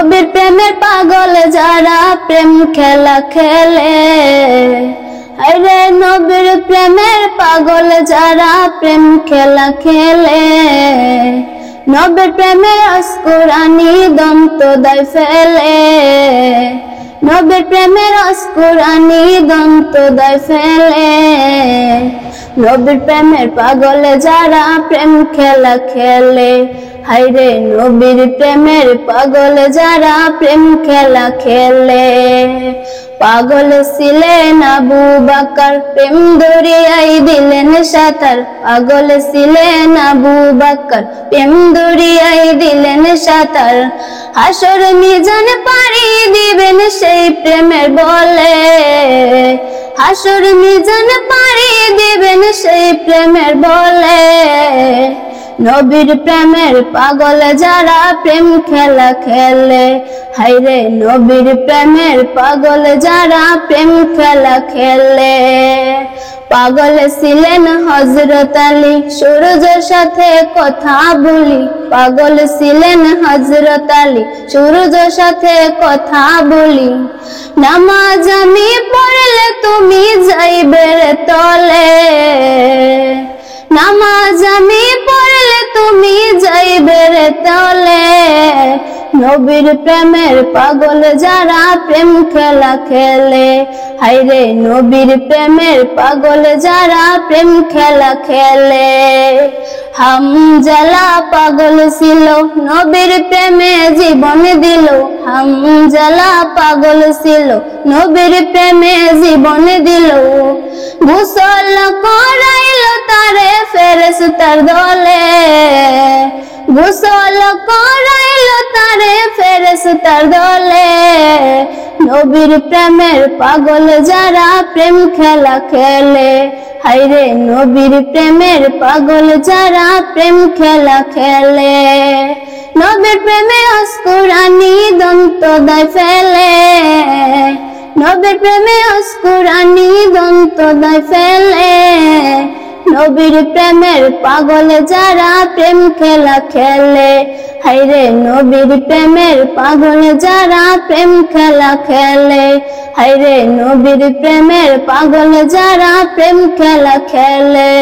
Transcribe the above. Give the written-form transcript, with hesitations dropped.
নবীর প্রেমের পাগল যারা প্রেম খেলা খেলে, আরে নবীর প্রেমের পাগল যারা প্রেম খেলা খেলে, নবীর প্রেমের অস্কুরানি দন্ত দায় ফেলে, নবীর প্রেমের অস্কুরানি দন্ত দায় ফেলে, নবীর প্রেমের পাগল যারা প্রেম খেলা খেলে, হায়রে নবীর প্রেমের পাগল যারা প্রেম খেলা খেলে। পাগল ছিলেন আবু বকর, প্রেম দরিয়ায় দিলেন সাঁতার, পাগল ছিলেন আবু বকর, প্রেম দরিয়ায় দিলেন সাঁতার, হাসর মিজান পাড়ি দিবেন সেই প্রেমের বলে, হাসর মিজান পাড়ি দিবেন সেই প্রেমের বলে, নবীর প্রেমের পাগল যারা প্রেম খেলা খেলে, হায়রে নবীর প্রেমের পাগল যারা প্রেম খেলা খেলে। পাগল ছিলেন হযরত আলী, সূর্যের সাথে কথা বলি, পাগল ছিলেন হযরত আলী, সূর্যের সাথে কথা বলি, নামাজ আমি পড়লে তুমি যাইবে তলে, নামাজ আমি পড়লে তুমি যাইবে তলে, নবীর প্রেমের পাগল যারা প্রেম খেলা খেলে, হায়রে নবীর প্রেমের পাগল যারা প্রেম খেলা খেলে। হামজালা পাগল ছিল নবীর প্রেমে জীবন দিল, হামজালা পাগল ছিল নবীর প্রেমে জীবন দিল, গোসল করাইল তারে ফেরেশতার দলে, গোসল করাইল তারে ফেরেশতার দলে, নবীর প্রেমের পাগল যারা প্রেম খেলা খেলে, হায়রে নবীর প্রেমের পাগল যারা প্রেম খেলা খেলে, নবীর প্রেমে অস্কুরানি দন্ত দায় ফেলে, নবীর প্রেমে অস্কুরানি দন্ত দায় ফেলে, নবীর প্রেমের পাগল যারা প্রেম খেলা খেলে, হায়রে নবীর প্রেমের পাগল যারা প্রেম খেলা খেলে, হায়রে নবীর প্রেমের পাগল যারা প্রেম খেলা খেলে।